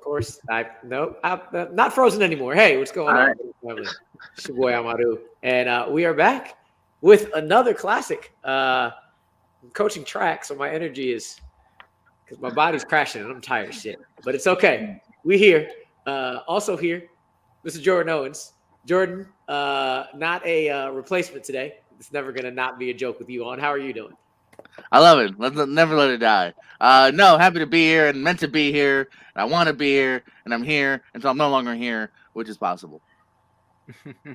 course. I'm not frozen anymore. Hey, what's going on? It's your boy Amaru, and we are back with another classic. I'm coaching track, so my energy is because my body's crashing and I'm tired of shit. But it's okay. We here. Also here, Mr. Jordan Owens. Jordan, not a replacement today. It's never gonna not be a joke with you on. How are you doing? I love it. Never let it die. No, happy to be here and meant to be here. And I want to be here, and I'm here until I'm no longer here, which is possible.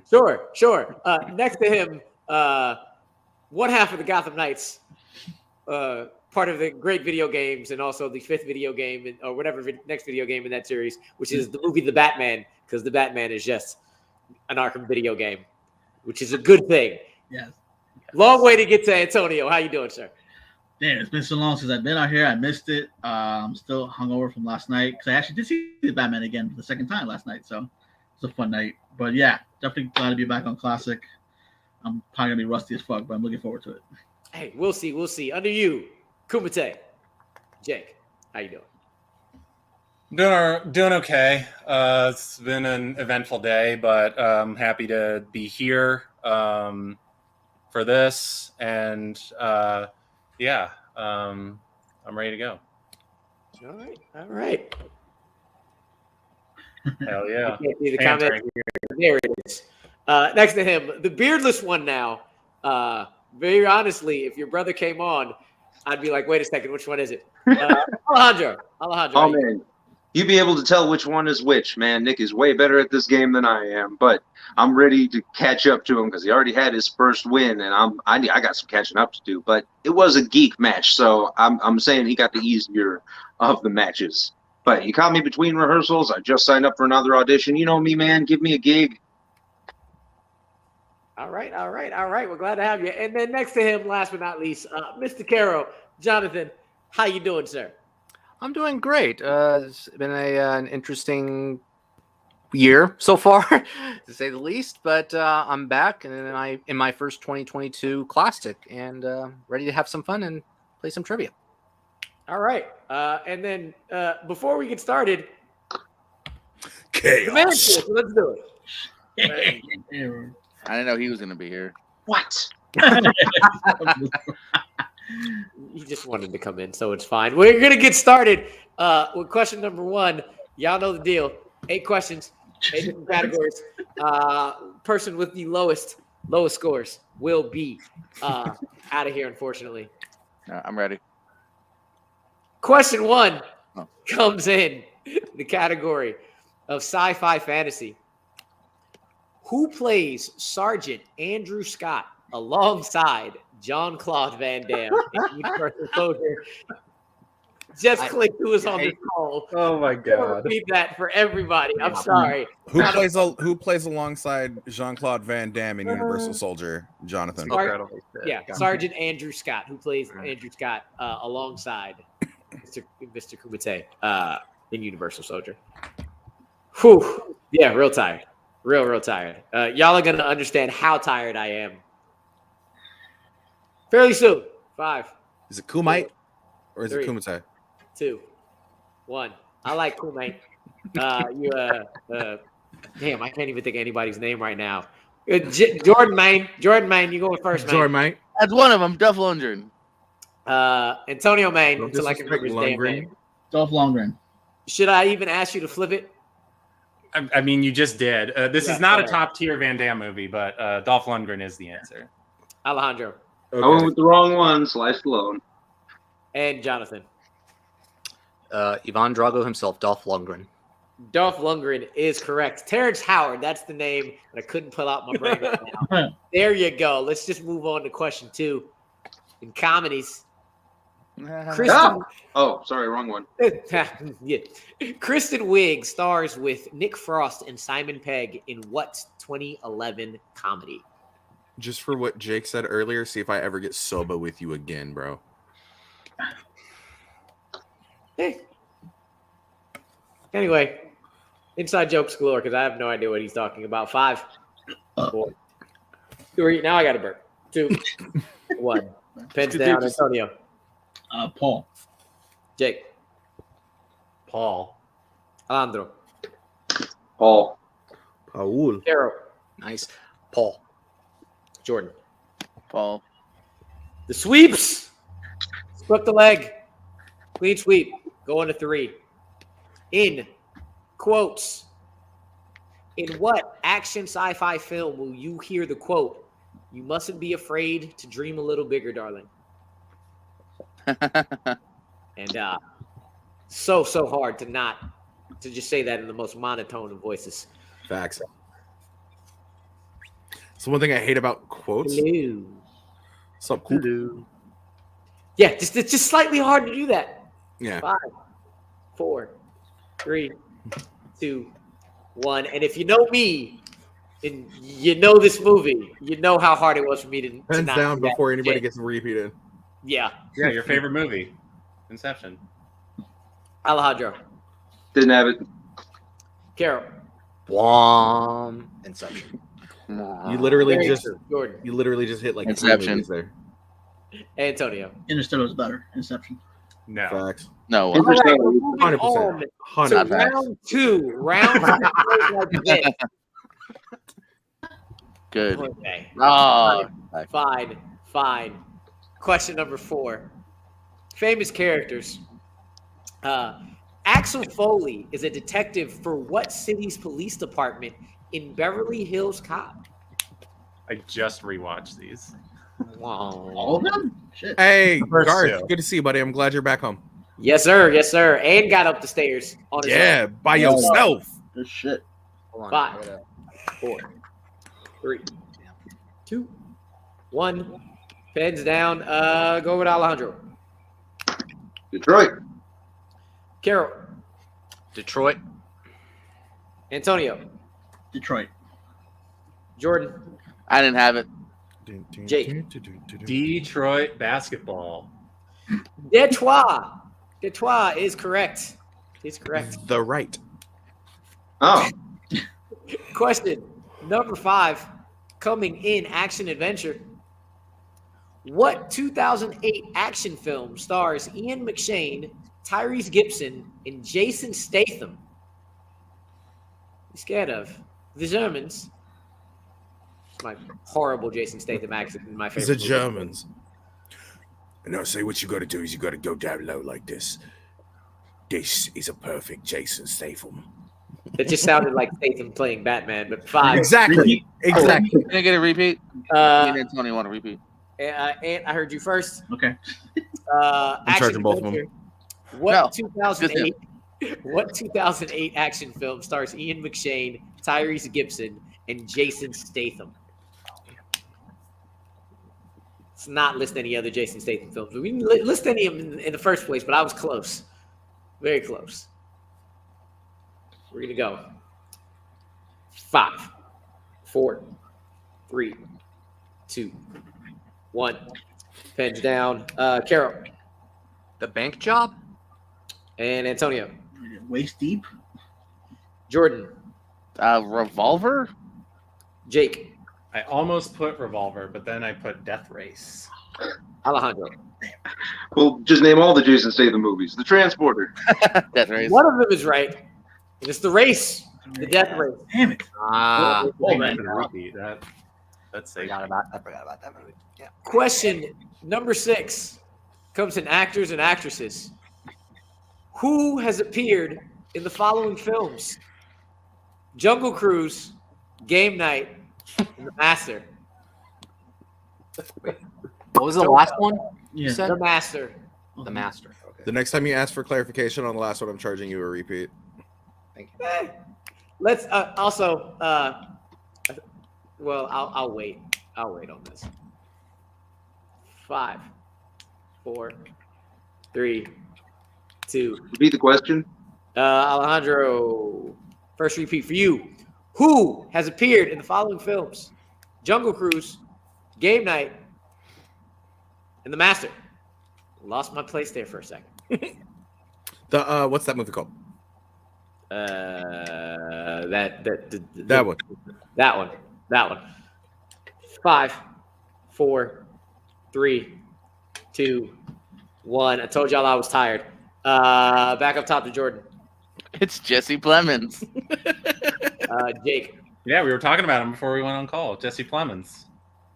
Sure. Next to him, one half of the Gotham Knights, part of the great video games, and also the fifth video game, or whatever next video game in that series, which is the movie The Batman, because The Batman is just an Arkham video game, which is a good thing. Yes. Long way to get to Antonio. How you doing, sir? Damn, it's been so long since I've been out here. I missed it. I'm still hungover from last night because I actually did see the Batman again for the second time last night. So it's a fun night. But yeah, definitely glad to be back on Classic. I'm probably gonna be rusty as fuck, but I'm looking forward to it. Hey, we'll see. Under you, Kumite. Jake, how you doing? Doing okay. It's been an eventful day, but I'm happy to be here for this, and I'm ready to go. All right. Hell yeah! I can't see the comment. There it is. Next to him, the beardless one now. Very honestly, if your brother came on, I'd be like, wait a second, which one is it? Alejandro. Oh, man. You'd be able to tell which one is which, man. Nick is way better at this game than I am, but I'm ready to catch up to him because he already had his first win, and I got some catching up to do. But it was a geek match, so I'm saying he got the easier of the matches. But he caught me between rehearsals. I just signed up for another audition. You know me, man. Give me a gig. All right. We're glad to have you. And then next to him, last but not least, Mr. Caro, Jonathan. How you doing, sir? I'm doing great. It's been an interesting year so far, to say the least. But I'm back, and then in my first 2022 Classic, and ready to have some fun and play some trivia. All right. And then before we get started, chaos. Let's do it. I didn't know he was going to be here. What? He just wanted to come in, so it's fine. We're going to get started with question number 1. Y'all know the deal. 8 questions, 8 different categories. Person with the lowest scores will be out of here, unfortunately. I'm ready. Question 1 comes in the category of sci-fi fantasy. Who plays Sergeant Andrew Scott alongside Jean-Claude Van Damme in Universal Soldier? Just click who is on this call. Oh my god! Repeat that for everybody. I'm sorry. Who plays alongside Jean-Claude Van Damme in Universal Soldier? Jonathan. Sergeant Andrew Scott, who plays Andrew Scott alongside Mr. Kumite in Universal Soldier. Whew. Yeah, real tired. Real tired. Y'all are going to understand how tired I am fairly soon. 5. Is it Kumite or is 3, it Kumite? 2, 1. I like Kumite. Damn, I can't even think of anybody's name right now. Jordan, man, you going first, man. Jordan, mate. That's one of them, Duff Lundgren. Antonio, man, until I can remember his damn name. Dolph Lundgren. Should I even ask you to flip it? I mean, you just did. This is not a top tier Van Damme movie, but Dolph Lundgren is the answer. Alejandro. Okay. I went with the wrong one. Sliced alone. And Jonathan. Ivan Drago himself, Dolph Lundgren. Dolph Lundgren is correct. Terrence Howard, that's the name that I couldn't pull out my brain right now. There you go. Let's just move on to question 2. In comedies. Sorry, wrong one. Yeah. Kristen Wiig stars with Nick Frost and Simon Pegg in what 2011 comedy? Just for what Jake said earlier, see if I ever get soba with you again, bro. Hey. Anyway, inside jokes galore because I have no idea what he's talking about. 5, 4, 3. Now I got to burp. 2, 1. Pens down, Antonio. Paul. Jake. Paul. Alejandro. Paul. Paul. Carol. Nice. Paul. Jordan. Paul. The sweeps. Swept the leg. Clean sweep. Going to 3. In quotes. In what action sci-fi film will you hear the quote, "You mustn't be afraid to dream a little bigger, darling"? And so hard to just say that in the most monotone of voices. Facts. So one thing I hate about quotes. Hello. What's up, Coop? Hello. Yeah, it's just slightly hard to do that. Yeah. 5, 4, 3, 2, 1. And if you know me, and you know this movie, you know how hard it was for me to Hands not down do that before anybody shit. gets repeated. Yeah, Yeah, your favorite movie, Inception. Alejandro, Didn't have it. Carol, Inception. You literally Very just true. Jordan, you literally just hit like 3 Inception. movies there. Antonio. Interstellar was better. Inception. No. Facts. No. All right, we're moving 100%. on to 100%. round 2. Round 2 like this. Good. Okay. Oh, Fine. Question number 4. Famous characters. Axel Foley is a detective for what city's police department in Beverly Hills Cop? I just rewatched these. All of them? Shit. Hey, First Garth, two. good to see you, buddy. I'm glad you're back home. Yes, sir. And got up the stairs on his Yeah, by Yeah. yourself. Good shit. Hold on. 5, I gotta- 4, 3, 2, 1. Pens down. Go with Alejandro. Detroit. Carol. Detroit. Antonio. Detroit. Jordan. I didn't have it. Jake. Detroit basketball. Detroit is correct. He's correct. The right. Oh, Question number 5. Coming in action adventure. What 2008 action film stars Ian McShane, Tyrese Gibson, and Jason Statham? You scared of the Germans? My horrible Jason Statham accent in my favorite. The movie. Germans. No, say what you got to do is you got to go down low like this. This is a perfect Jason Statham. It just sounded like Statham playing Batman, but 5. Exactly. Exactly. Can I get a repeat? Me Uh, and Tony want a repeat. and I heard you first. Okay. Action charging both of them. adventure. What No, 2008? What 2008 action film stars Ian McShane, Tyrese Gibson, and Jason Statham? Let's not list any other Jason Statham films. We didn't list any of them in the first place, but I was close, very close. We're gonna go. 5, 4, 3, 2, 1. Pens down. Carol The bank job. and Antonio. Waist deep. Jordan. Revolver? Jake. I almost put Revolver, but then I put Death Race. Alejandro. well, just name all the Jason Statham movies. The Transporter. Death Race. One of them is right. And it's the race. The death race. Damn it. Oh, man. for the repeat. That's safe. I forgot about that movie. Yeah. Question number 6 comes in actors and actresses. Who has appeared in the following films? Jungle Cruise, Game Night, and The Master. What was the last one? Yeah. You said The Master. The Master. Okay. The next time you ask for clarification on the last one, I'm charging you a repeat. Thank you. Let's also. Well, I'll wait. I'll wait on this. 5, 4, 3, 2. Repeat the question. Alejandro, first repeat for you. Who has appeared in the following films? Jungle Cruise, Game Night, and The Master. Lost my place there for a second. The what's that movie called? That one. That one. 5, 4, 3, 2, 1. I told y'all I was tired. Back up top to Jordan. It's Jesse Plemons. Jake. Yeah, we were talking about him before we went on call. Jesse Plemons.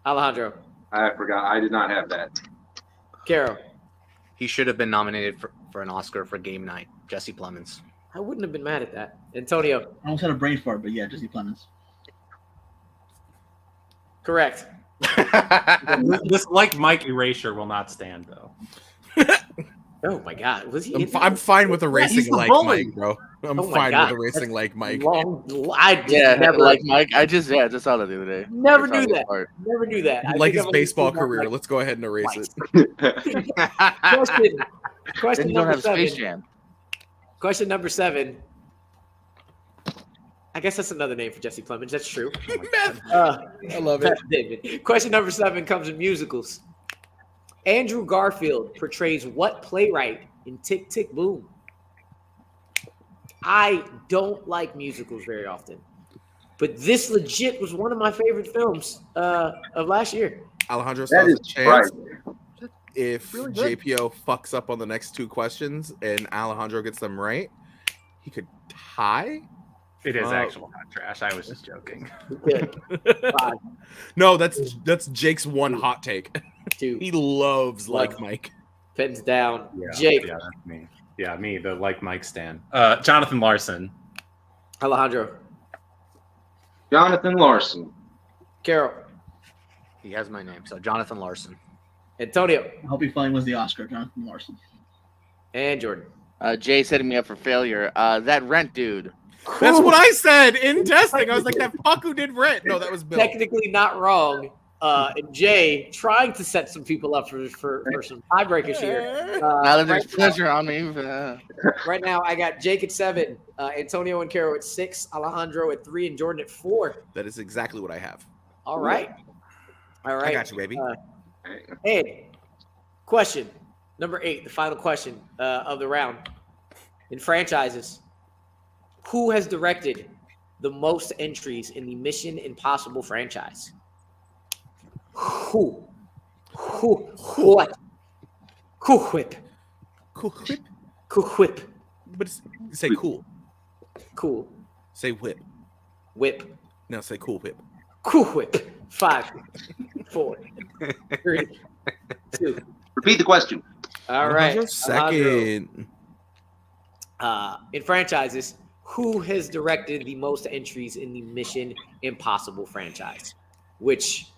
Alejandro. I forgot. I did not have that. Caro. He should have been nominated for an Oscar for Game Night. Jesse Plemons. I wouldn't have been mad at that. Antonio. I almost had a brain fart, but yeah, Jesse Plemons. Correct. This like Mike erasure will not stand though. Oh my God, was he? I'm fine with erasing he's the like bully. Mike, bro. I'm Oh my fine God, with erasing that's like Mike. I just never like Mike. I just saw that the other day. Never I saw knew this that. part. Never knew that. I Like think his I've only baseball seen that, career. like, Let's go ahead and erase twice. it. Question Then you don't number have Space 7. Jam. Question number 7. I guess that's another name for Jesse Plemons. That's true. Meth. Uh, I love it. David. Question number 7 comes in musicals. Andrew Garfield portrays what playwright in Tick, Tick, Boom? I don't like musicals very often, but this legit was one of my favorite films of last year. Alejandro That still has is a chance. right. If Really good. JPO fucks up on the next 2 questions and Alejandro gets them right, he could tie. It is Oh. actual hot trash. I was just joking. Good. 5, No, that's Jake's one hot take. 2, He loves like Love. Mike. pens down. Yeah, Jake. Yeah, that's me. Yeah, me, the like Mike stan. Jonathan Larson. Alejandro. Jonathan Larson. Carol. He has my name. So Jonathan Larson. Antonio. I hope he finally wins the Oscar, Jonathan Larson. And Jordan. Jay setting me up for failure. That Rent dude. That's what I said in testing. I was like, that fuck who did Rent. No, that was Bill. Technically not wrong. And Jay trying to set some people up for some tiebreakers here. Now that there's Right now- pressure on me. Right now, I got Jake at 7, Antonio and Caro at 6, Alejandro at 3, and Jordan at 4. That is exactly what I have. All right. All right. I got you, baby. And question number 8, the final question of the round. In franchises, who has directed the most entries in the Mission Impossible franchise? Who? What? Who whip? Cool whip. Who whip? But say cool. Cool. Say whip. Whip. No, say cool whip. Cool whip. 5, 4, 3, 2. Repeat the question. All right. Alejandro, second. In franchises, who has directed the most entries in the Mission Impossible franchise? Which,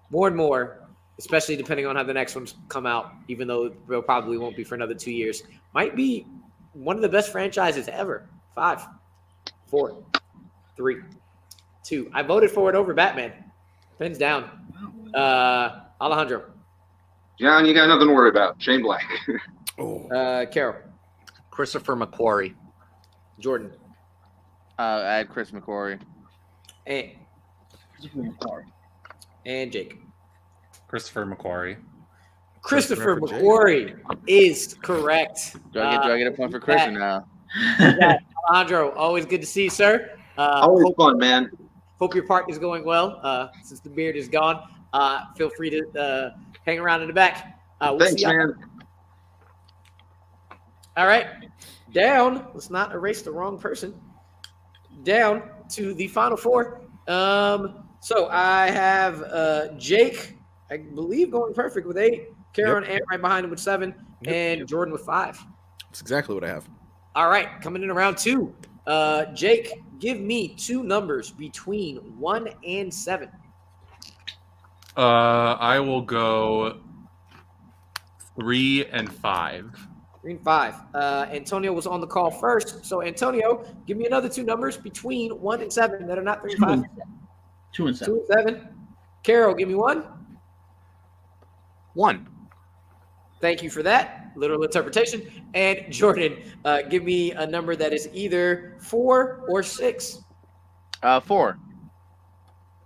more and more, especially depending on how the next ones come out, even though it probably won't be for another 2 years, might be one of the best franchises ever. 5, 4, 3, 2. I voted for it over Batman. Pens down. Alejandro. John, you got nothing to worry about. Shane Black. Oh. Carol. Christopher McQuarrie. Jordan. I had Chris McQuarrie. And Jake. Christopher McQuarrie. Christopher Jake. McQuarrie is correct. Do I get a point for Chris or no? Alejandro, always good to see you, sir. Always fun, man. Hope your park is going well. Since the beard is gone, feel free to hang around in the back. We'll Thanks, see you. man. All right, down. Let's not erase the wrong person. Down to the final 4. So I have Jake, I believe, going perfect with 8. Karen and right behind him with 7, and Jordan with 5. That's exactly what I have. All right, coming in around 2. Jake, give me 2 numbers between 1 and 7. I will go 3 and 5. 3 and 5. Antonio was on the call first. So, Antonio, give me another 2 numbers between 1 and 7 that are not 3 and 5. 2 and 7. 2 and 7. Carol, give me 1. 1. Thank you for that. Literal interpretation. And Jordan, give me a number that is either 4 or 6. 4.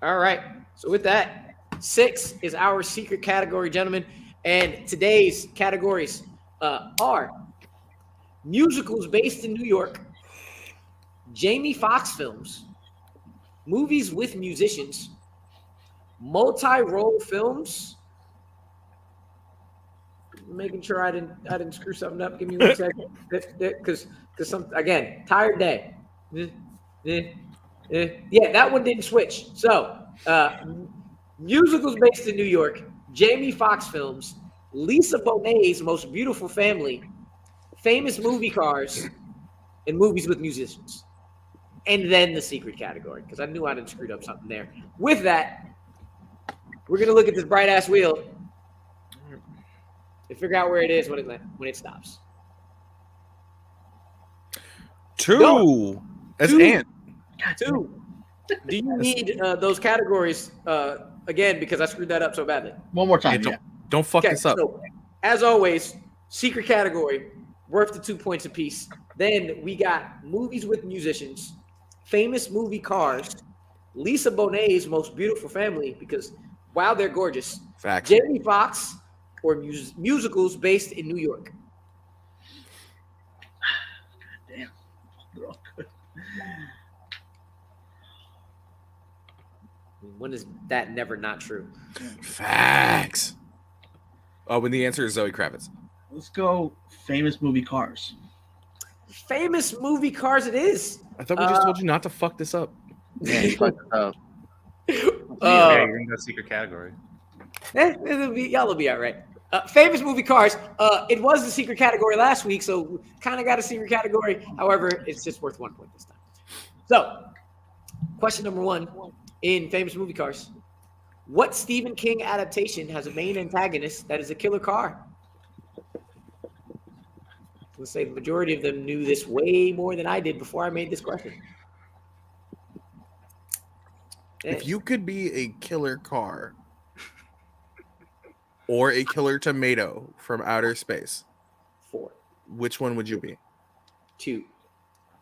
All right. So with that, 6 is our secret category, gentlemen. And today's categories are musicals based in New York, Jamie Foxx films, movies with musicians, multi-role films, making sure I didn't screw something up. Give me 1 second, because again, tired day. Yeah, that one didn't switch. So, musicals based in New York, Jamie Foxx films, Lisa Bonet's Most Beautiful Family, famous movie cars, and movies with musicians. And then the secret category, because I knew I didn't screwed up something there. With that, we're going to look at this bright-ass wheel and figure out where it is when it stops. 2. No. That's 2. Ant. 2. Do you need those categories again, because I screwed that up so badly? One more time. Yeah, don't fuck this up. So, as always, secret category, worth the 2 points apiece. Then we got movies with musicians, famous movie cars, Lisa Bonet's Most Beautiful Family, because wow, they're gorgeous. Facts. Jamie Foxx, or musicals based in New York. Damn. They're all good. When is that never not true? Facts. Oh, when the answer is Zoe Kravitz. Let's go famous movie cars. Famous movie cars it is. I thought we just told you not to fuck this up. Yeah, you fucked it up. Yeah, you're gonna go secret category. Y'all will be all right. Famous movie cars. It was the secret category last week, so kind of got a secret category. However, it's just worth 1 point this time. So, question number 1 in famous movie cars. What Stephen King adaptation has a main antagonist that is a killer car? Let's say the majority of them knew this way more than I did before I made this question. If you could be a killer car or a killer tomato from outer space, 4, which one would you be? 2.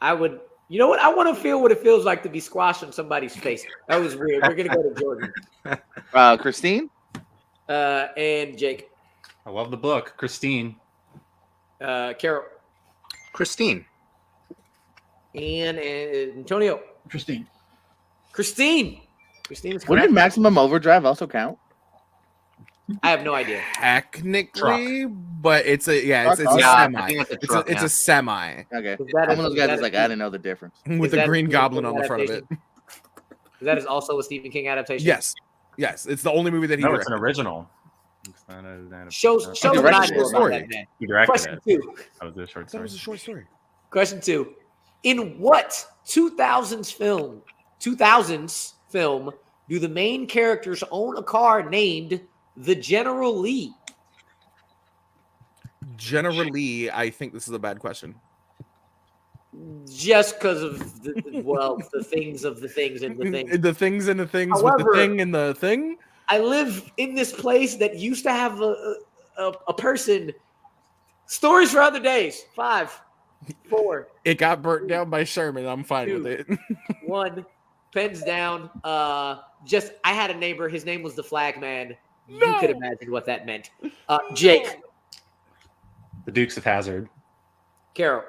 I would. You know what? I want to feel what it feels like to be squashed on somebody's face. That was weird. We're gonna go to Jordan. Christine? And Jake. I love the book. Christine. Carol. Christine. And Antonio. Christine. Christine is Wouldn't correct. Maximum Overdrive also count? I have no idea. Technically, but it's a Yeah, I semi. think it's a It's truck, a semi Okay. Is that I'm one of those guys that's a- like, I didn't know the difference. with that the Green a Goblin on the front of it. adaptation? That is also a Stephen King adaptation. Yes, it's the only movie that he No, it's an directed. original. It's not an Shows He what I directed know it. about that man. He directed Question it. 2. That was a short That story. was a short story. Question 2. In what 2000s film do the main characters own a car named the General Lee? Generally, I think this is a bad question. Just because of the things and the things. The things and the things with However- the thing and the thing. I live in this place that used to have a person. Stories for other days. 5, 4, It got burnt down by Sherman. I'm fine 2, with it. 1. Pens down. I had a neighbor. His name was the Flag Man. You No. could imagine what that meant. Jake. The Dukes of Hazzard. Carol.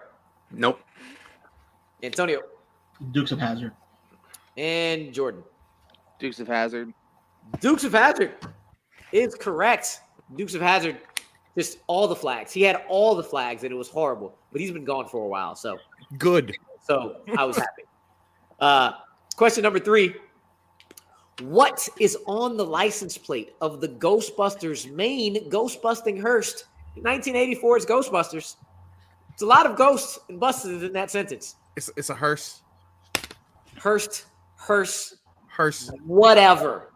Nope. Antonio. Dukes of Hazzard. And Jordan. Dukes of Hazzard. Dukes of Hazzard is correct. Dukes of Hazzard, just all the flags. He had all the flags, and it was horrible. But he's been gone for a while, so Good. I was happy. Question number 3. What is on the license plate of the Ghostbusters' main ghost-busting hearse in 1984's Ghostbusters? It's a lot of ghosts and busters in that sentence. It's a hearse. Hearse, Hearse. whatever.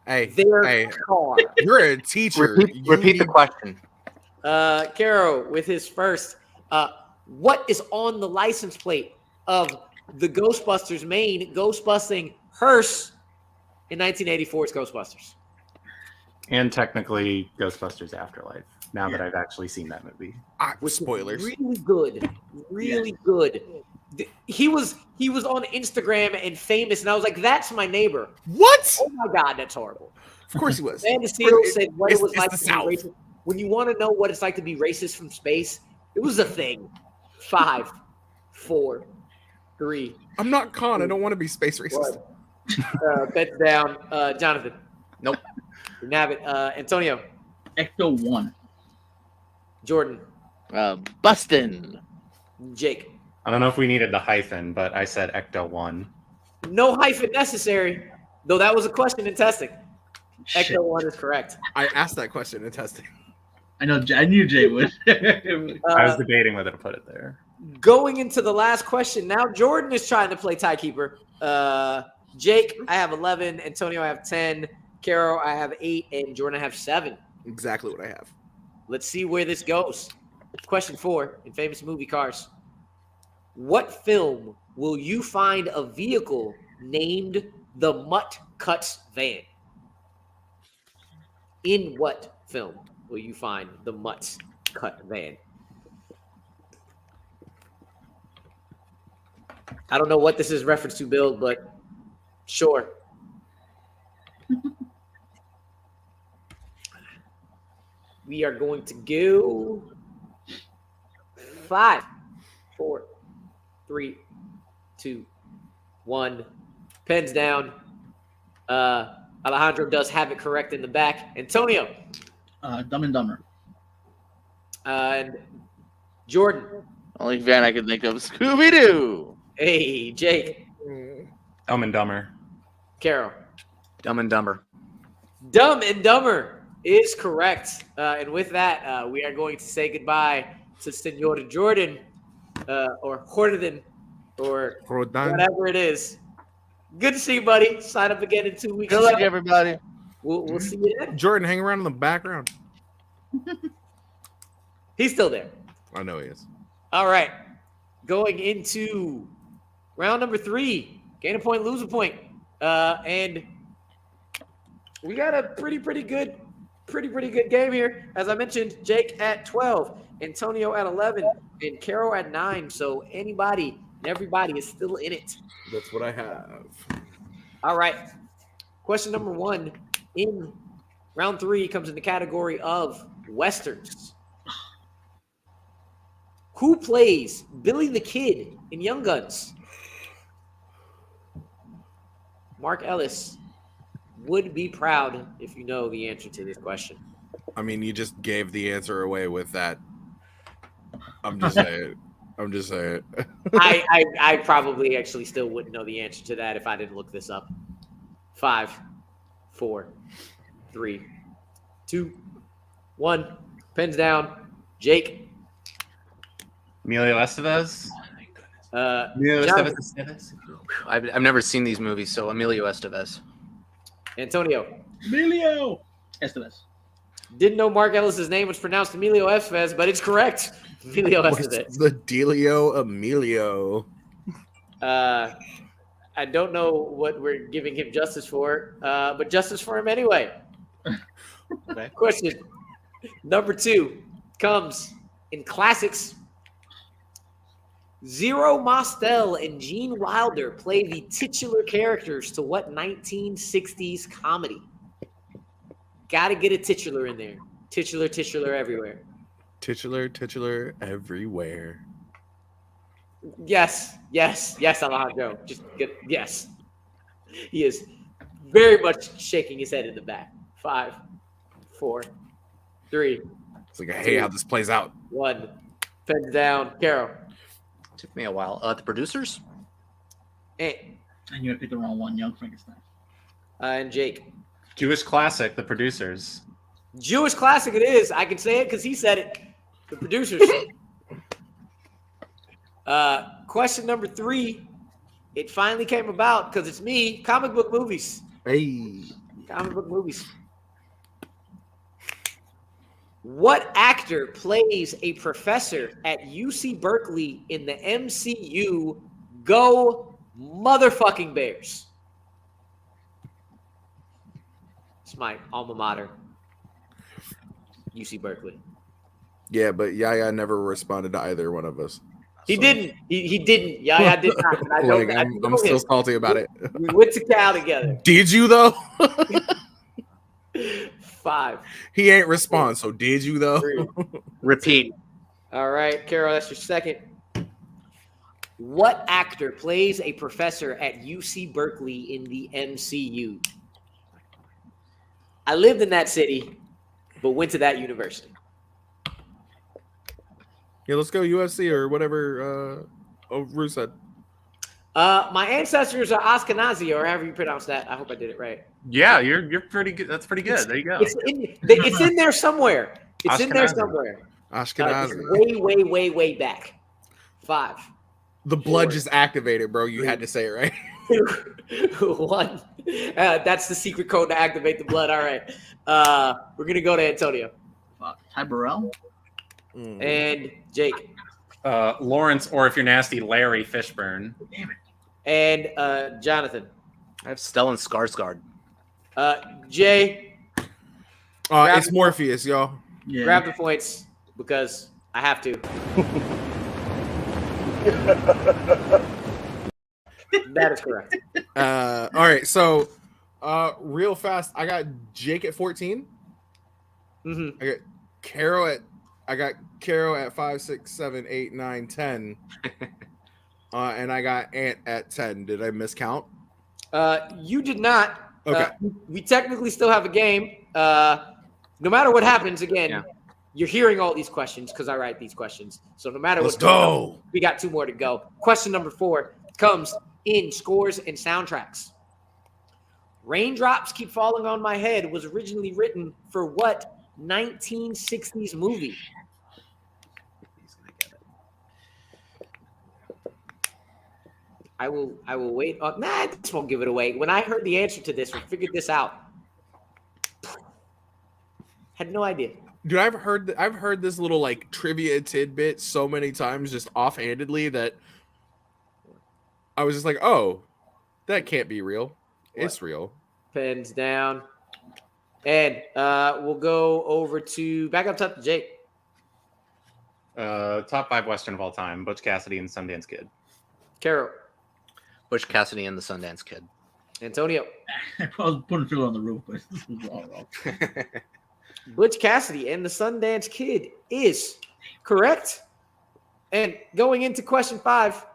Hey, Their car. you're a teacher. Repeat the question. Caro with his first. What is on the license plate of the Ghostbusters' main ghost-busting hearse in 1984's Ghostbusters? And technically Ghostbusters Afterlife. Now that I've actually seen that movie. Which is Spoilers. Really good. Really good. He was on Instagram and famous, and I was like, that's my neighbor. What? Oh my God, that's horrible. Of course he was. Van Steele said what it It's was the like to be South. racist. When you want to know what it's like to be racist from space, it was a thing. 5, 4, 3. I'm not Khan. I don't want to be space racist. Bets down. Jonathan. Nope. Didn't have it. Antonio. Ecto 1. Jordan, Bustin. Jake. I don't know if we needed the hyphen, but I said Ecto 1. No hyphen necessary, though that was a question in testing. Shit. Ecto 1 is correct. I asked that question in testing. I know. I knew Jay would. I was debating whether to put it there. Going into the last question now, Jordan is trying to play timekeeper. Jake, I have 11. Antonio, I have 10. Caro, I have 8. And Jordan, I have 7. Exactly what I have. Let's see where this goes. Question 4 in famous movie cars. What film will you find a vehicle named the Mutt Cuts van? In what film will you find the Mutt Cut van? I don't know what this is reference to, Bill, but sure. We are going to go 5, 4, 3, 2, 1. Pens down. Alejandro does have it correct in the back. Antonio. Dumb and Dumber. And Jordan. Only van I can think of. Scooby-Doo. Hey, Jake. Dumb and Dumber. Caro. Dumb and Dumber. Dumb and Dumber is correct. And with that, we are going to say goodbye to Senor Jordan or Worden or whatever it is. Good to see you, buddy. Sign up again in 2 weeks. Good luck, everybody. We'll see you then. Jordan, hang around in the background. He's still there. I know he is. All right. Going into round number 3. Gain a point, lose a point. And we got a pretty good game here. As I mentioned, Jake at 12, Antonio at 11, and Caro at 9. So anybody and everybody is still in it. That's what I have. All right. Question number 1 in round 3 comes in the category of Westerns. Who plays Billy the Kid in Young Guns? Mark Ellis would be proud if you know the answer to this question. I mean, you just gave the answer away with that. I'm just saying. I probably actually still wouldn't know the answer to that if I didn't look this up. 5, 4, 3, 2, 1. Pens down. Jake. Emilio Estevez. Emilio John. Estevez. I've never seen these movies, so Emilio Estevez. Antonio. Emilio Estevez. Didn't know Mark Ellis's name was pronounced Emilio Estevez, but it's correct. Emilio What's Estevez. the dealio, Emilio? I don't know what we're giving him justice for, but justice for him anyway. Okay. Question number 2 comes in classics. Zero Mostel and Gene Wilder play the titular characters to what 1960s comedy? Got to get a titular in there. Titular everywhere. Titular everywhere. Yes, Alejandro. Just get yes. He is very much shaking his head in the back. 5, 4, 3. It's like, hey, how this plays out. 1. Pens down. Caro. Took me a while. The producers? And you picked the wrong one. Young Frankenstein. And Jake. Jewish classic, The Producers. Jewish classic it is. I can say it because he said it. The producers. Question number 3. It finally came about because it's me. Comic book movies. Hey. Comic book movies. What actor plays a professor at UC Berkeley in the MCU? Go motherfucking Bears. It's my alma mater. UC Berkeley. Yeah, but Yaya never responded to either one of us. He didn't. He didn't. Yaya did not. I'm still salty about it. We went to Cal together. Did you though? 5. He ain't respond. So did you though? 3. Repeat. All right, Carol, that's your second. What actor plays a professor at UC Berkeley in the MCU? I lived in that city, but went to that university. Yeah, let's go UFC or whatever. Rue said. My ancestors are Ashkenazi, or however you pronounce that. I hope I did it right. Yeah, you're pretty good. That's pretty good. There you go. It's in there somewhere. It's in there Ashkenazi. somewhere. Ashkenazi. Way back. 5. The blood 4, just activated, bro. You had to say it right. 2, 1. That's the secret code to activate the blood. All right. We're gonna go to Antonio. Ty Burrell. And Jake. Lawrence, or if you're nasty, Larry Fishburne. Damn it. And Jonathan. I have Stellan Skarsgård. Jay. It's Morpheus, y'all. Yeah. Grab the points because I have to. That is correct. All right, so real fast, I got Jake at 14. Mm-hmm. I got Caro at 5, 6, 7, 8, 9, 10. And I got Ant at 10. Did I miscount? You did not. Okay. We technically still have a game. No matter what happens, again, you're hearing all these questions because I write these questions. So no matter Let's what, go. We got 2 more to go. Question number 4 comes in scores and soundtracks. Raindrops Keep Falling on My Head was originally written for what 1960s movie? I will wait. This won't give it away. When I heard the answer to this or figured this out, had no idea. Dude, I've heard this little like trivia tidbit so many times just offhandedly that I was just like, oh, that can't be real. It's real. Pens down. And we'll go over to back up top to Jake. Top 5 Western of all time: Butch Cassidy and Sundance Kid. Caro. Butch Cassidy and the Sundance Kid. Antonio. I was putting Fiddler on the Roof, but this was wrong. Butch Cassidy and the Sundance Kid is correct. And going into question 5,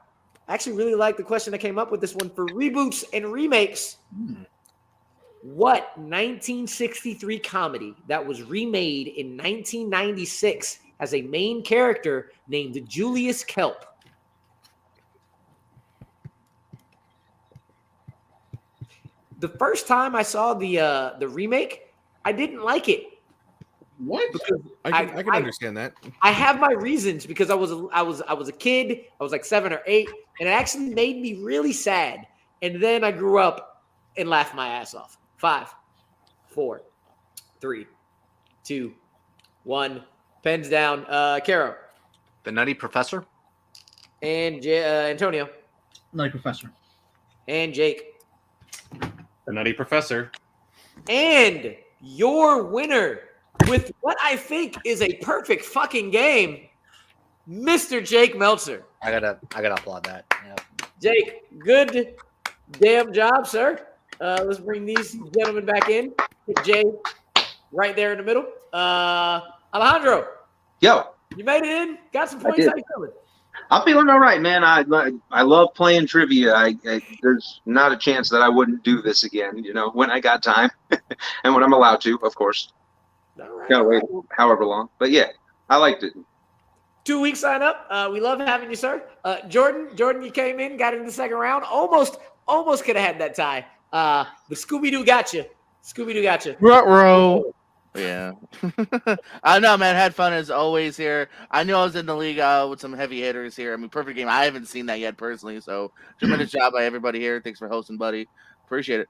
I actually really like the question that came up with this one for reboots and remakes. What 1963 comedy that was remade in 1996 has a main character named Julius Kelp? The first time I saw the remake, I didn't like it. What? Because I can understand that. I have my reasons because I was a kid. I was like 7 or 8, and it actually made me really sad. And then I grew up and laughed my ass off. 5, 4, 3, 2, 1. Pens down. Caro. The Nutty Professor. And Antonio. Nutty Professor. And Jake. The Nutty Professor. And your winner with what I think is a perfect fucking game, Mr. Jake Meltzer. I gotta applaud that. Yeah. Jake, good damn job, sir. Let's bring these gentlemen back in. Put Jay right there in the middle. Alejandro. Yo. You made it in. Got some points. How you feeling? I'm feeling all right, man. I love playing trivia. There's not a chance that I wouldn't do this again, when I got time and when I'm allowed to, of course. All right. Gotta wait however long. But yeah, I liked it. 2 week sign up. We love having you, sir. Jordan, you came in, got in the second round. Almost could have had that tie. But Scooby-Doo got you. Ruh-roh. Yeah. I know, man. Had fun as always here. I knew I was in the league with some heavy hitters here. I mean, perfect game. I haven't seen that yet personally. So tremendous job by everybody here. Thanks for hosting, buddy. Appreciate it.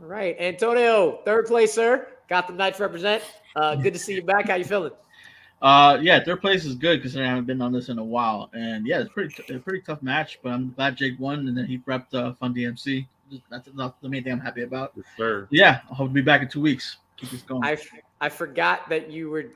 All right. Antonio, 3rd place, sir. Got the Knights represent. Good to see you back. How you feeling? Yeah, 3rd place is good because I haven't been on this in a while. And yeah, it's a pretty tough match, but I'm glad Jake won and then he prepped Fun DMC. That's not the main thing I'm happy about. Sure. Yeah, I hope to be back in 2 weeks. Keep this going. I forgot that you were.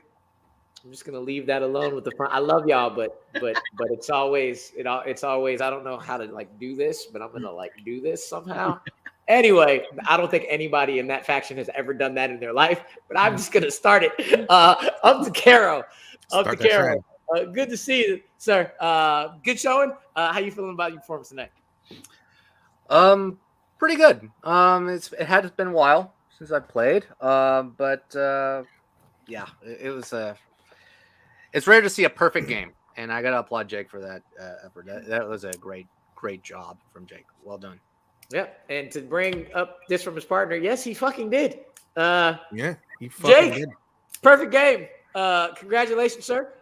I'm just gonna leave that alone with the front. I love y'all, but it's always I don't know how to do this, but I'm gonna do this somehow. Anyway, I don't think anybody in that faction has ever done that in their life, but I'm just gonna start it. Up to Caro. Good to see you, sir. Good showing. How you feeling about your performance tonight? Pretty good. It has been a while since I played. But yeah, it was it's rare to see a perfect game. and I gotta applaud Jake for that effort. That was a great job from Jake. Well done. Yeah, and to bring up this from his partner, yes, he fucking did. Yeah, he fucking Jake, did. perfect game. Congratulations, sir.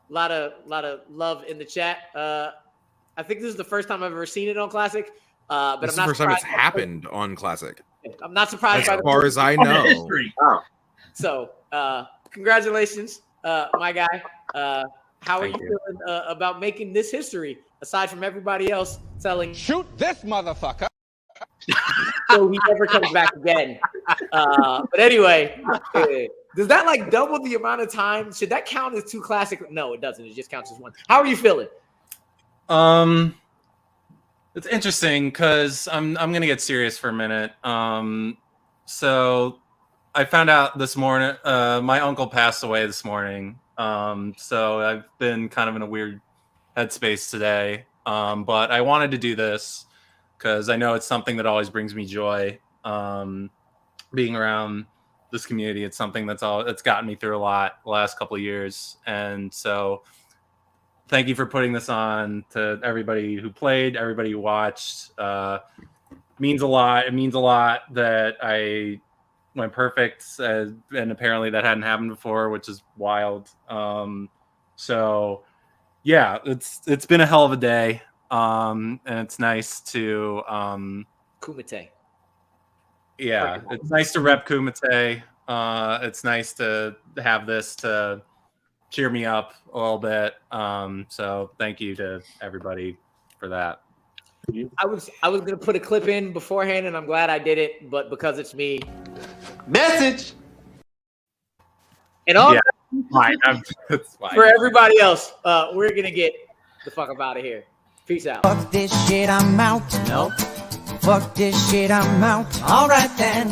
Lot of love in the chat. I think this is the first time I've ever seen it on Classic. But This is I'm the not first time it's surprised. happened on Classic. I'm not surprised As by far as I know. History. So, congratulations, my guy. How are Thank you feeling about making this history? Aside from everybody else telling, shoot this motherfucker. so he never comes back again. But anyway, does that like double the amount of time? Should that count as 2 classic? No, it doesn't. It just counts as 1. How are you feeling? It's interesting because I'm gonna get serious for a minute. So I found out this morning. My uncle passed away this morning. So I've been kind of in a weird headspace today. But I wanted to do this because I know it's something that always brings me joy. Being around this community, it's something that's gotten me through a lot the last couple of years, and so thank you for putting this on to everybody who played, everybody who watched. Means a lot. It means a lot that I went perfect, and apparently that hadn't happened before, which is wild. So yeah, it's been a hell of a day, and it's nice to Kumite. yeah, it's nice to rep Kumite. It's nice to have this to cheer me up a little bit. So thank you to everybody for that. I was gonna put a clip in beforehand, and I'm glad I did it, but because it's me, Message. and all Yeah. Fine. It's fine. for everybody else, we're gonna get the fuck up out of here. Peace out. Fuck this shit, I'm out. Nope. Fuck this shit, I'm out. Alright then.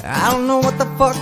I don't know what the fuck